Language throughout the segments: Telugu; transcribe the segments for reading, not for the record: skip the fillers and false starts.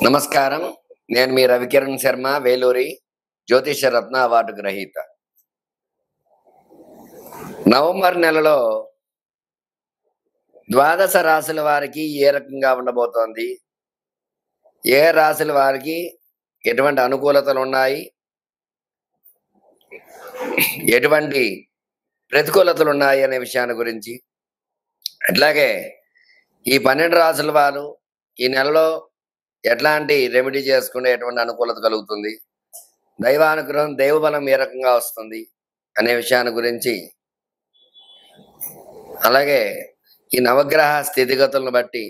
నమస్కారం. నేను మీ రవికిరణ్ శర్మ, వేలూరి జ్యోతిష రత్న అవార్డు గ్రహీత. నవంబర్ నెలలో ద్వాదశ రాశుల వారికి ఏ రకంగా ఉండబోతోంది? ఏ రాశుల వారికి ఎటువంటి అనుకూలతలు ఉన్నాయి? ఎటువంటి ప్రతికూలతలు ఉన్నాయి అనే విషయాన్ని గురించి, అట్లాగే ఈ 12 రాశుల వారు ఈ నెలలో ఎట్లాంటి రెమెడీ చేసుకుంటే ఎటువంటి అనుకూలత కలుగుతుంది, దైవానుగ్రహం దైవబలం ఏ రకంగా వస్తుంది అనే విషయాన్ని గురించి, అలాగే ఈ నవగ్రహ స్థితిగతులను బట్టి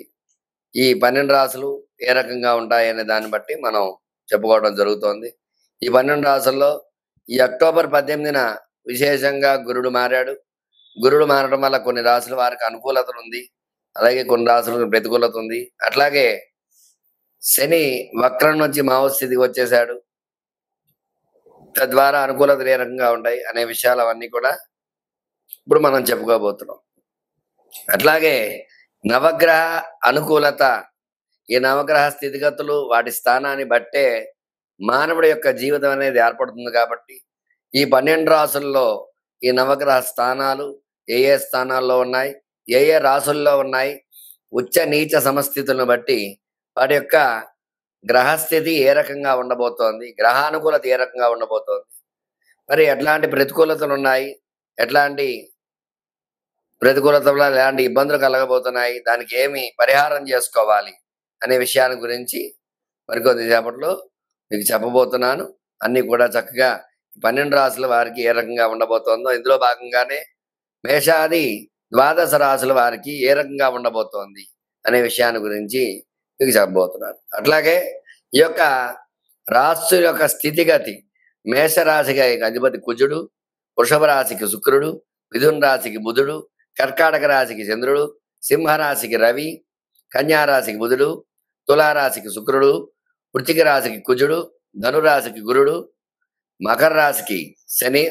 ఈ 12 రాశులు ఏ రకంగా ఉంటాయి అనే దాన్ని బట్టి మనం చెప్పుకోవడం జరుగుతోంది. ఈ 12 రాశుల్లో ఈ అక్టోబర్ 18న విశేషంగా గురుడు మారాడు. గురుడు మారడం వల్ల కొన్ని రాశుల వారికి అనుకూలత ఉంది, అలాగే కొన్ని రాశులకు ప్రతికూలత ఉంది. అట్లాగే శని వక్రం నుంచి మావస్థితికి వచ్చేసాడు. తద్వారా అనుకూలతలు ఏ రకంగా ఉంటాయి అనే విషయాలు అవన్నీ కూడా ఇప్పుడు మనం చెప్పుకోబోతున్నాం. అట్లాగే నవగ్రహ అనుకూలత, ఈ నవగ్రహ స్థితిగతులు వాటి స్థానాన్ని బట్టే మానవుడి యొక్క జీవితం అనేది ఏర్పడుతుంది. కాబట్టి ఈ 12 రాసుల్లో ఈ నవగ్రహ స్థానాలు ఏ ఏ స్థానాల్లో ఉన్నాయి, ఏ ఏ రాసుల్లో ఉన్నాయి, ఉచ్చ నీచ సమస్థితులను బట్టి వాటి యొక్క గ్రహస్థితి ఏ రకంగా ఉండబోతోంది, గ్రహానుకూలత ఏ రకంగా ఉండబోతోంది, మరి ఎట్లాంటి ప్రతికూలతలు ఉన్నాయి, ఎట్లాంటి ప్రతికూలతల వల్ల ఎలాంటి ఇబ్బందులు కలగబోతున్నాయి, దానికి ఏమి పరిహారం చేసుకోవాలి అనే విషయాల గురించి మరికొద్ది సేపట్లో మీకు చెప్పబోతున్నాను. అన్ని కూడా చక్కగా 12 రాశుల వారికి ఏ రకంగా ఉండబోతోందో, ఇందులో భాగంగానే మేషాది ద్వాదశ రాశుల వారికి ఏ రకంగా ఉండబోతోంది అనే విషయాన్ని గురించి మీకు చెప్పబోతున్నాను. అట్లాగే ఈ యొక్క రాశి యొక్క స్థితిగతి, మేషరాశికి అధిపతి కుజుడు, వృషభ రాశికి శుక్రుడు, మిథున రాశికి బుధుడు, కర్కాటక రాశికి చంద్రుడు, సింహరాశికి రవి, కన్యా రాశికి బుధుడు, తులారాశికి శుక్రుడు, వృశ్చిక రాశికి కుజుడు, ధనురాశికి గురుడు, మకర రాశికి శని,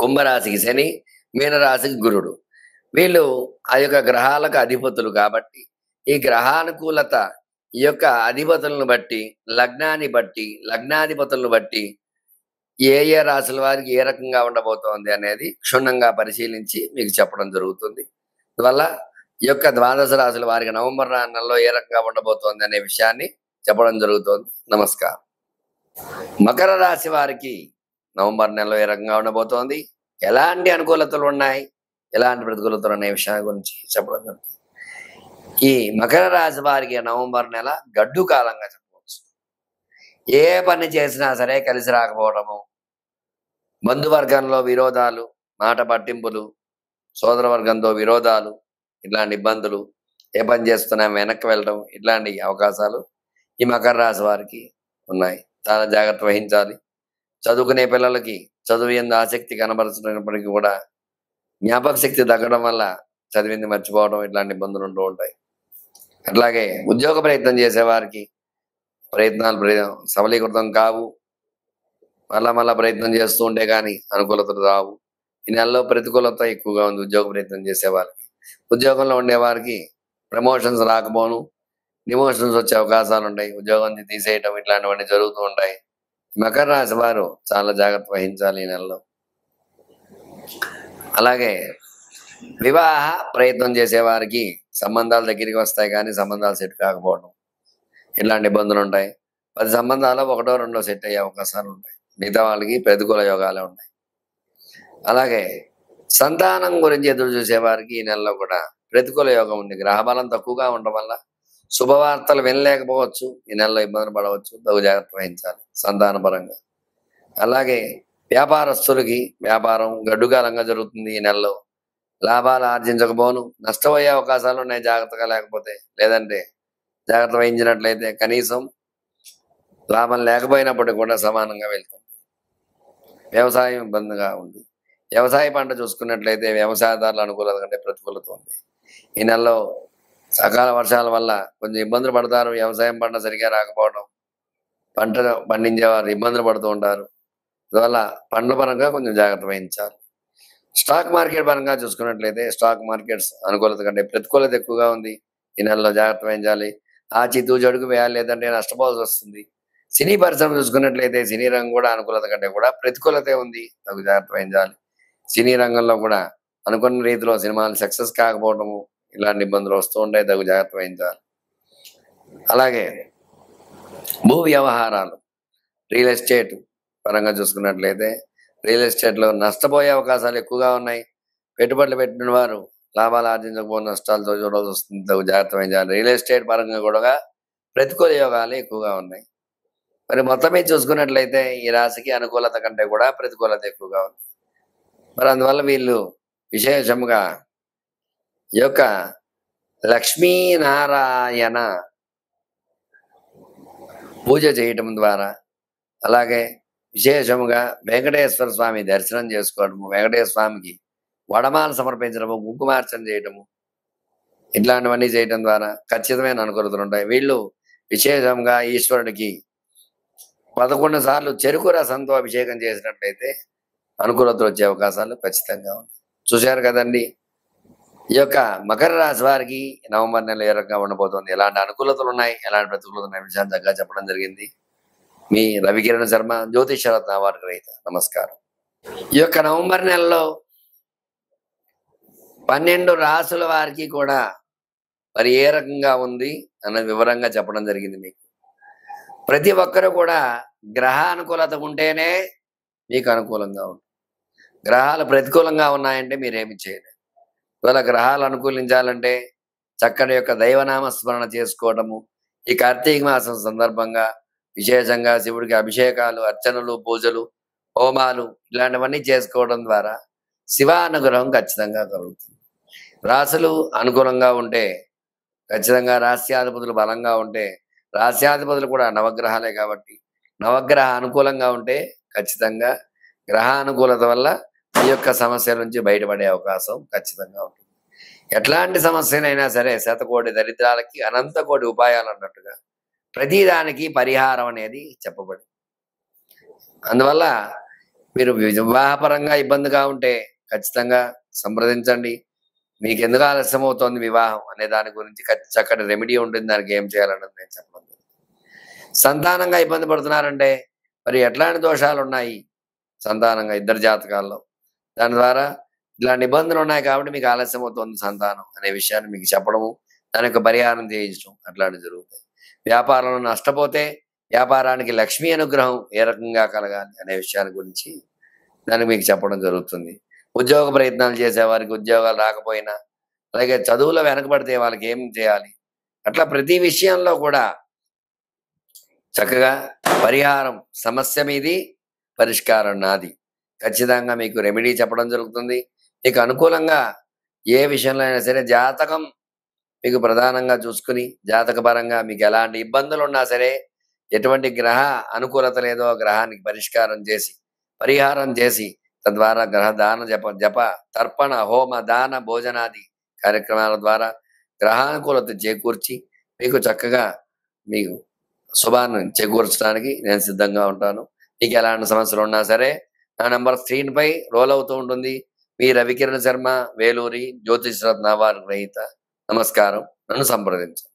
కుంభరాశికి శని, మీనరాశికి గురుడు. వీళ్ళు ఆ యొక్క గ్రహాలకు అధిపతులు. కాబట్టి ఈ గ్రహానుకూలత ఈ యొక్క అధిపతులను బట్టి, లగ్నాన్ని బట్టి, లగ్నాధిపతులను బట్టి ఏ ఏ రాశుల వారికి ఏ రకంగా ఉండబోతోంది అనేది క్షుణ్ణంగా పరిశీలించి మీకు చెప్పడం జరుగుతుంది. అందువల్ల ఈ యొక్క ద్వాదశ రాశుల వారికి నవంబర్ నెలలో ఏ రకంగా ఉండబోతోంది అనే విషయాన్ని చెప్పడం జరుగుతోంది. నమస్కారం. మకర రాశి వారికి నవంబర్ నెలలో ఏ రకంగా ఉండబోతోంది, ఎలాంటి అనుకూలతలు ఉన్నాయి, ఎలాంటి ప్రతికూలతలు అనే విషయాల గురించి చెప్పడం జరుగుతుంది. ఈ మకర రాశి వారికి నవంబర్ నెల గడ్డు కాలంగా చెప్పవచ్చు. ఏ పని చేసినా సరే కలిసి రాకపోవడము, బంధువర్గంలో విరోధాలు, మాట పట్టింపులు, సోదర వర్గంతో విరోధాలు, ఇట్లాంటి ఇబ్బందులు, ఏ పని చేస్తున్నా వెనక్కి వెళ్ళడం, ఇట్లాంటి అవకాశాలు ఈ మకర రాశి వారికి ఉన్నాయి. చాలా జాగ్రత్త వహించాలి. చదువుకునే పిల్లలకి చదువు ఎందు ఆసక్తి కనబరుచినప్పటికీ కూడా జ్ఞాపక శక్తి తగ్గడం వల్ల చదివింది మర్చిపోవడం, ఇట్లాంటి ఇబ్బందులు ఉంటూ ఉంటాయి. అట్లాగే ఉద్యోగ ప్రయత్నం చేసేవారికి ప్రయత్నాలు సఫలీకృతం కావు. మళ్ళా ప్రయత్నం చేస్తూ ఉంటే కానీ అనుకూలతలు రావు. ఈ నెలలో ప్రతికూలత ఎక్కువగా ఉంది ఉద్యోగ ప్రయత్నం చేసేవారికి. ఉద్యోగంలో ఉండేవారికి ప్రమోషన్స్ రాకపోను, డిమోషన్స్ వచ్చే అవకాశాలు ఉంటాయి. ఉద్యోగం తీసేయటం ఇట్లాంటివన్నీ జరుగుతూ ఉంటాయి. మకర రాశి వారు చాలా జాగ్రత్త వహించాలి ఈ నెలలో. అలాగే వివాహ ప్రయత్నం చేసేవారికి సంబంధాలు దగ్గరికి వస్తాయి, కానీ సంబంధాలు సెట్ కాకపోవడం, ఇలాంటి ఇబ్బందులు ఉంటాయి. 10 సంబంధాలు 1 2 సెట్ అయ్యే అవకాశాలు ఉంటాయి. మిగతా వాళ్ళకి ప్రతికూల యోగాలే ఉన్నాయి. అలాగే సంతానం గురించి ఎదురు చూసేవారికి ఈ నెలలో కూడా ప్రతికూల యోగం ఉంది. గ్రహబలం తక్కువగా ఉండడం వల్ల శుభవార్తలు వినలేకపోవచ్చు, ఈ నెలలో ఇబ్బందులు పడవచ్చు. తగు జాగ్రత్త వహించాలి సంతాన పరంగా. అలాగే వ్యాపారస్తులకి వ్యాపారం గడ్డుకాలంగా జరుగుతుంది ఈ నెలలో. లాభాలు ఆర్జించకపోను, నష్టపోయే అవకాశాలు ఉన్నాయి జాగ్రత్తగా లేకపోతే. లేదంటే జాగ్రత్త వహించినట్లయితే కనీసం లాభం లేకపోయినప్పటికీ కూడా సమానంగా వెళ్తుంది. వ్యవసాయం ఇబ్బందిగా ఉంది. వ్యవసాయ పంట చూసుకున్నట్లయితే వ్యవసాయదారుల అనుకూలత కంటే ప్రతికూలత ఉంది. ఈ నెలలో సకాల వర్షాల వల్ల కొంచెం ఇబ్బందులు పడతారు. వ్యవసాయం పంట సరిగా రాకపోవడం, పంట పండించేవారు ఇబ్బందులు పడుతూ ఉంటారు. అందువల్ల పండ్ల పరంగా కొంచెం జాగ్రత్త వహించాలి. స్టాక్ మార్కెట్ పరంగా చూసుకున్నట్లయితే స్టాక్ మార్కెట్స్ అనుకూలత కంటే ప్రతికూలత ఎక్కువగా ఉంది. ఈ నెలలో జాగ్రత్త వహించాలి. ఆచితూచి అడుగు వేయాలి, లేదంటే నష్టపోవాల్సి వస్తుంది. సినీ పరిశ్రమ చూసుకున్నట్లయితే సినీ రంగం కూడా అనుకూలత కంటే కూడా ప్రతికూలతే ఉంది. తగు జాగ్రత్త వహించాలి. సినీ రంగంలో కూడా అనుకున్న రీతిలో సినిమాలు సక్సెస్ కాకపోవడము, ఇలాంటి ఇబ్బందులు వస్తూ ఉంటాయి. తగు జాగ్రత్త వహించాలి. అలాగే భూ వ్యవహారాలు, రియల్ ఎస్టేట్ పరంగా చూసుకున్నట్లయితే రియల్ ఎస్టేట్లో నష్టపోయే అవకాశాలు ఎక్కువగా ఉన్నాయి. పెట్టుబడులు పెట్టిన వారు లాభాలు ఆర్జించకపోతే నష్టాలతో చూడాల్సి వస్తుంది. తగు జాగ్రత్త వహించాలి. రియల్ ఎస్టేట్ పరంగా కూడా ప్రతికూల యోగాలు ఎక్కువగా ఉన్నాయి. మరి మొత్తం మీద చూసుకున్నట్లయితే ఈ రాశికి అనుకూలత కంటే కూడా ప్రతికూలత ఎక్కువగా ఉంది. మరి అందువల్ల వీళ్ళు విశేషంగా ఈ యొక్క లక్ష్మీనారాయణ పూజ చేయటం ద్వారా, అలాగే విశేషముగా వెంకటేశ్వర స్వామి దర్శనం చేసుకోవడము, వెంకటేశ్వర స్వామికి వడమాల సమర్పించడము, కుంకుమార్చన చేయటము, ఇట్లాంటివన్నీ చేయడం ద్వారా ఖచ్చితమైన అనుకూలతలు ఉంటాయి. వీళ్ళు విశేషంగా ఈశ్వరుడికి 11 సార్లు చెరుకు రసంతో అభిషేకం చేసినట్లయితే అనుకూలతలు వచ్చే అవకాశాలు ఖచ్చితంగా ఉన్నాయి. చూశారు కదండి, ఈ యొక్క మకర రాశి వారికి నవంబర్ నెల ఏ రకంగా ఉండబోతోంది, ఎలాంటి అనుకూలతలు ఉన్నాయి, ఎలాంటి ప్రతికూలతలు ఉన్నాయి విషయాన్ని చక్కగా చెప్పడం జరిగింది. మీ రవికిరణ్ శర్మ, జ్యోతిషరత్న అవార్డు గ్రహీత. నమస్కారం. ఈ యొక్క నవంబర్ నెలలో 12 రాసుల వారికి కూడా మరి ఏ రకంగా ఉంది అన్న వివరంగా చెప్పడం జరిగింది. మీకు ప్రతి ఒక్కరు కూడా గ్రహ అనుకూలత ఉంటేనే మీకు అనుకూలంగా ఉంటుంది. గ్రహాలు ప్రతికూలంగా ఉన్నాయంటే మీరేమి చేయలేరు. ఇవాళ గ్రహాలు అనుకూలించాలంటే చక్కని యొక్క దైవనామ స్మరణ చేసుకోవటము, ఈ కార్తీక మాసం సందర్భంగా విశేషంగా శివుడికి అభిషేకాలు, అర్చనలు, పూజలు, హోమాలు ఇలాంటివన్నీ చేసుకోవడం ద్వారా శివానుగ్రహం ఖచ్చితంగా కలుగుతుంది. రాశులు అనుకూలంగా ఉంటే, ఖచ్చితంగా రాశ్యాధిపతులు బలంగా ఉంటే, రాశ్యాధిపతులు కూడా నవగ్రహాలే కాబట్టి నవగ్రహ అనుకూలంగా ఉంటే ఖచ్చితంగా గ్రహ అనుకూలత వల్ల ఈ యొక్క సమస్య నుంచి బయటపడే అవకాశం ఖచ్చితంగా ఉంటుంది. ఎట్లాంటి సమస్యనైనా సరే శతకోటి దరిద్రాలకి అనంత కోటి ఉపాయాలు అన్నట్టుగా ప్రతిదానికి పరిహారం అనేది చెప్పబడి, అందువల్ల మీరు వివాహపరంగా ఇబ్బందిగా ఉంటే ఖచ్చితంగా సంప్రదించండి. మీకు ఎందుకు ఆలస్యం అవుతోంది వివాహం అనే దాని గురించి చక్కటి రెమెడీ ఉంటుంది. దానికి ఏం చేయాలన్నది నేను చెప్పడం జరుగుతుంది. సంతానంగా ఇబ్బంది పడుతున్నారంటే మరి ఎట్లాంటి దోషాలు ఉన్నాయి సంతానంగా ఇద్దరు జాతకాల్లో, దాని ద్వారా ఇలాంటి ఇబ్బందులు ఉన్నాయి కాబట్టి మీకు ఆలస్యం అవుతుంది సంతానం అనే విషయాన్ని మీకు చెప్పడము, దాని యొక్క పరిహారం చేయించడం అట్లాంటివి జరుగుతాయి. వ్యాపారంలో నష్టపోతే వ్యాపారానికి లక్ష్మీ అనుగ్రహం ఏ రకంగా కలగాలి అనే విషయాన్ని గురించి దానికి మీకు చెప్పడం జరుగుతుంది. ఉద్యోగ ప్రయత్నాలు చేసేవారికి ఉద్యోగాలు రాకపోయినా, అలాగే చదువులో వెనకబడితే వాళ్ళకి ఏం చేయాలి, అట్లా ప్రతి విషయంలో కూడా చక్కగా పరిహారం సమస్య మీది, పరిష్కారం నాది. ఖచ్చితంగా మీకు రెమెడీ చెప్పడం జరుగుతుంది. మీకు అనుకూలంగా ఏ విషయంలో అయినా సరే జాతకం మీకు ప్రధానంగా చూసుకుని జాతకపరంగా మీకు ఎలాంటి ఇబ్బందులు ఉన్నా సరే, ఎటువంటి గ్రహ అనుకూలత లేదో గ్రహానికి పరిష్కారం చేసి పరిహారం చేసి తద్వారా గ్రహ దాన జప తర్పణ హోమ దాన భోజనాది కార్యక్రమాల ద్వారా గ్రహానుకూలత చేకూర్చి మీకు చక్కగా మీకు శుభాన్ని చేకూర్చడానికి నేను సిద్ధంగా ఉంటాను. మీకు ఎలాంటి సమస్యలు ఉన్నా సరే నా నంబర్ స్క్రీన్ పై రోల్ అవుతూ ఉంటుంది. మీ రవికిరణ్ శర్మ, వేలూరి, జ్యోతిష్ రత్న అవార్డు గ్రహీత. నమస్కారం. నన్ను సంప్రదించండి.